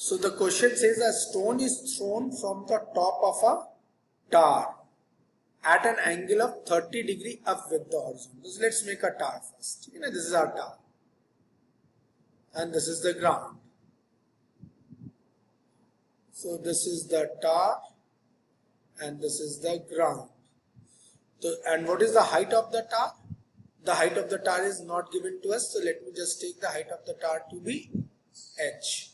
So the question says a stone is thrown from the top of a tower at an angle of 30 degree up with the horizon. So let's make a tower first. This is our tower and this is the ground. So this is the tower and this is the ground. So, and what is the height of the tower? The height of the tower is not given to us. So let me just take the height of the tower to be h.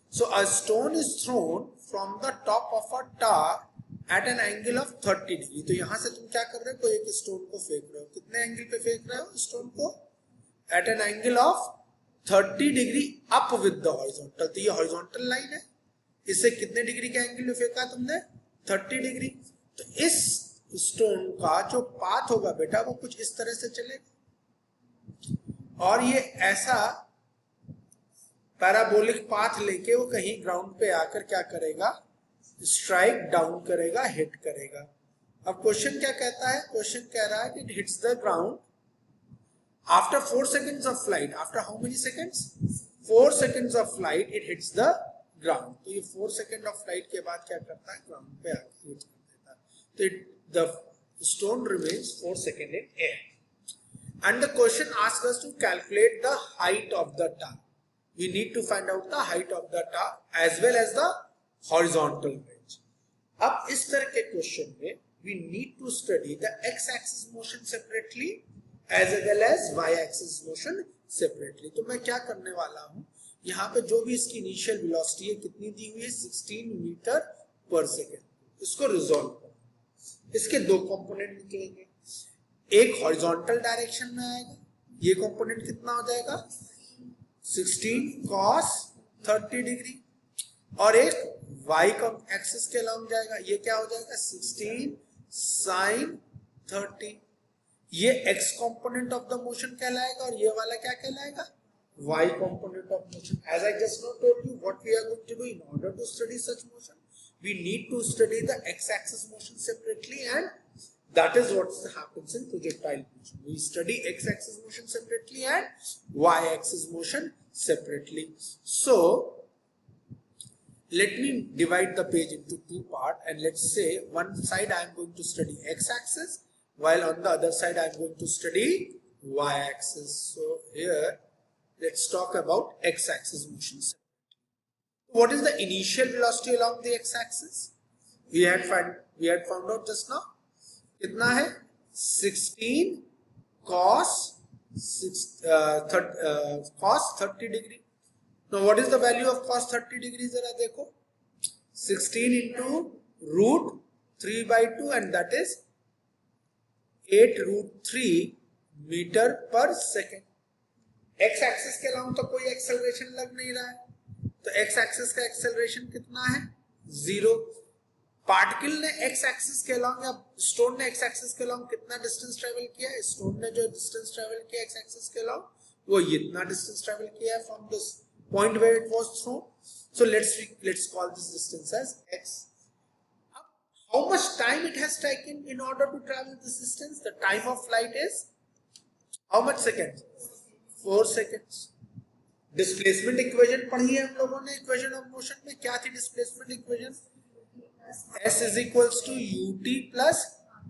So a stone is thrown from the top of a tower at an angle of 30 degree. तो यहाँ से तुम क्या कर रहे हो? कोई एक स्टोन को फेंक रहे हो. कितने एंगल पे फेंक रहे हो स्टोन को? At an angle of 30 degree up with the horizontal. तो ये horizontal line है. इससे कितने डिग्री के एंगल में फेंका तुमने? 30 डिग्री. तो इस स्टोन का जो पाथ होगा बेटा वो कुछ इस तरह से चलेगा और ये ऐसा पैराबोलिक पाथ लेके वो कहीं ग्राउंड पे आकर क्या करेगा? स्ट्राइक डाउन करेगा, हिट करेगा. अब क्वेश्चन क्या कहता है? क्वेश्चन कह रहा है कि it hits the ground after 4 seconds of flight. After how many seconds? 4 seconds of flight it hits the ground. तो ये 4 seconds of flight के बाद क्या करता है? ग्राउंड पे आकर हिट कर देता है. तो the stone remains 4 seconds in air. And the question asks us to calculate the height of the tower. We need to find out the height of the tower as well as the horizontal range. अब इस तरह के question में we need to study the x-axis motion separately as well as y-axis motion separately. तो मैं क्या करने वाला हूँ? यहाँ पे जो भी इसकी इनिशियल वेलोसिटी है कितनी दी हुई है? 16 मीटर पर सेकेंड. इसको रिजॉल्व करो. इसके दो कंपोनेंट निकलेंगे. एक हॉरिजॉन्टल डायरेक्शन में आएगा. ये कंपोनेंट कितना हो जाएगा? 16 cos 30 डिग्री और एक y एक्सिस के अलॉन्ग जाएगा. ये क्या हो जाएगा? 16 sin 30. ये x component of the motion कहलाएगा और ये वाला क्या कहलाएगा? y component of motion. As I just now told you, what we are going to do in order to study such motion, we need to study the x-axis motion separately, and that is what happens in projectile motion. We study x-axis motion separately and y-axis motion separately. So let me divide the page into two parts, and let's say one side I am going to study x-axis while on the other side I am going to study y-axis. So here let's talk about x-axis motion separately. What is the initial velocity along the x-axis? We had found out just now. कितना है? 16 cos 30 degree. Now what is the value of cos 30 degree? जरा देखो. 16 into root 3 by 2 and that is 8 root 3 meter per second. x axis के along तो कोई acceleration लग नहीं रहा है. तो x एक्सिस का एक्सेलरेशन कितना है? 0. पार्टिकल ने x एक्सिस के अलॉन्ग या स्टोन ने x एक्सिस के अलॉन्ग कितना डिस्टेंस ट्रेवल किया है? स्टोन ने जो डिस्टेंस ट्रेवल किया x एक्सिस के अलॉन्ग वो इतना डिस्टेंस ट्रेवल किया है from this point where it was thrown. So let's call this distance as x. How much time it has taken in order to travel this distance? The time of flight is how much seconds? 4 seconds. Displacement equation पढ़ी है हम लोगों ने. Equation of motion में क्या थी displacement equation? S is equals to ut plus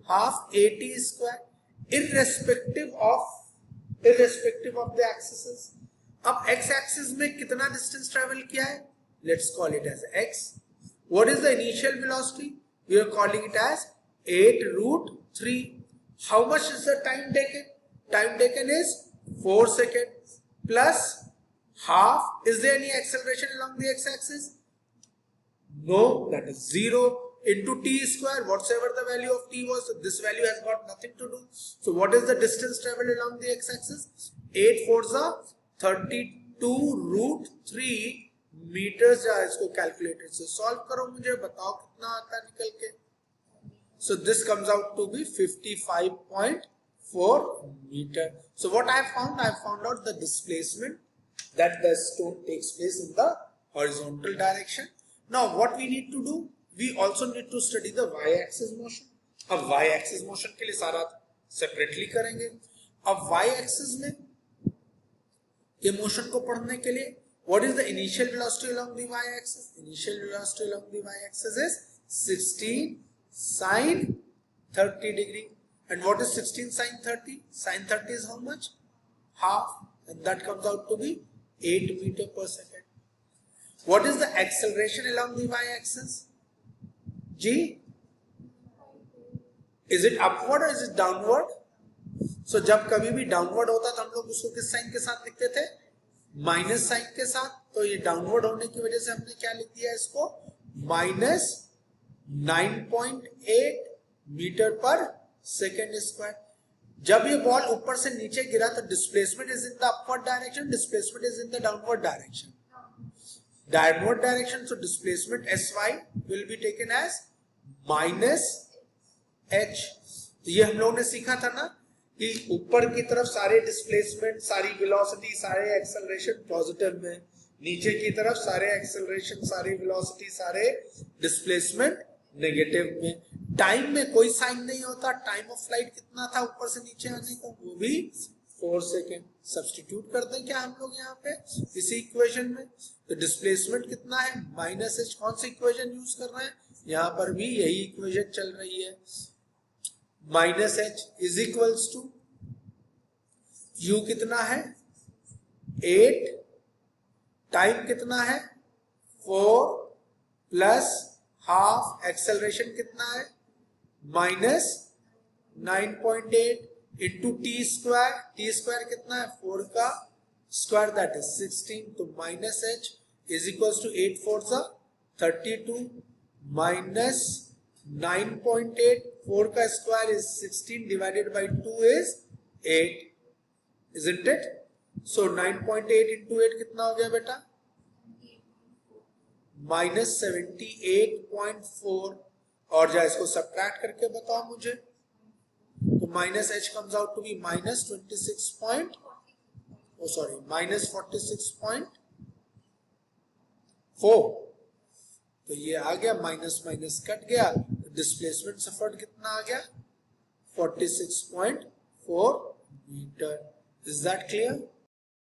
half at square irrespective of the axes. अब x axis में कितना डिस्टेंस ट्रेवल किया है? Let's call it as x. What is the initial velocity? We are calling it as 8 root 3. How much is the time taken? Time taken is 4 seconds plus half. Is there any acceleration along the x-axis? No, that is 0 into t square. Whatsoever the value of t was, this value has got nothing to do. So what is the distance traveled along the x-axis? 8 4s are 32 root 3 meters. या इसको calculator से solve करो, मुझे बताओ कितना आता है निकल के. So this comes out to be 55.4 meter. So what I have found? I have found out the displacement that the stone takes place in the horizontal direction. Now what we need to do? We also need to study the y-axis motion. अब y-axis motion के लिए सारा separately करेंगे. अब y-axis में ये motion को पढ़ने के लिए What is the initial velocity along the y-axis? Initial velocity along the y-axis is 16 sine 30 degree. And what is 16 sine 30? Sine 30 is how much? Half. And that comes out to be 8 meter per second. What is the acceleration along the y-axis? G? Is it upward or is it downward? So जब कभी भी downward होता तो हम लोग उसको किस sign के साथ लिखते थे? माइनस साइन के साथ. तो ये डाउनवर्ड होने की वजह से हमने क्या लिख दिया इसको? माइनस 9.8 मीटर पर सेकेंड स्क्वायर. जब ये बॉल ऊपर से नीचे गिरा तो displacement is in the upward direction, displacement is in the downward direction. Downward direction, so displacement sy will be taken as minus h. तो ये हम लोगों ने सीखा था ना कि ऊपर की तरफ सारे डिस्प्लेसमेंट, सारी वेलोसिटी, सारे एक्सेलरेशन पॉजिटिव में, नीचे की तरफ सारे एक्सेलरेशन, सारी वेलोसिटी, सारे डिस्प्लेसमेंट नेगेटिव में. टाइम में कोई साइन नहीं होता. टाइम ऑफ फ्लाइट कितना था ऊपर से नीचे आने का? वो भी 4 सेकेंड. सब्स्टिट्यूट करते हैं क्या हम लोग यहाँ पे इसी इक्वेशन में? तो डिस्प्लेसमेंट कितना है? Minus H. कौन सी इक्वेशन यूज कर रहे हैं? यहाँ पर भी यही इक्वेशन चल रही है. Minus h is equals to u कितना है? 8. टाइम कितना है? 4 प्लस हाफ. एक्सेलरेशन कितना है? Minus 9.8 into t square. T square कितना है? 4 का स्क्वायर, दैट इज 16. तो minus h is equals to 8 4 32 minus 9.8. 4 का square is 16 divided by 2 is 8, isn't it? So 9.8 into 8 कितना हो गया बेटा? माइनस 78.4. और जा इसको सब्ट्रैक्ट करके बताओ मुझे. तो minus h comes out to be minus 46.4. तो ये आ गया, माइनस माइनस कट गया. डिस्प्लेसमेंट सफर्ड कितना आ गया? 46.4 मीटर. Is that clear?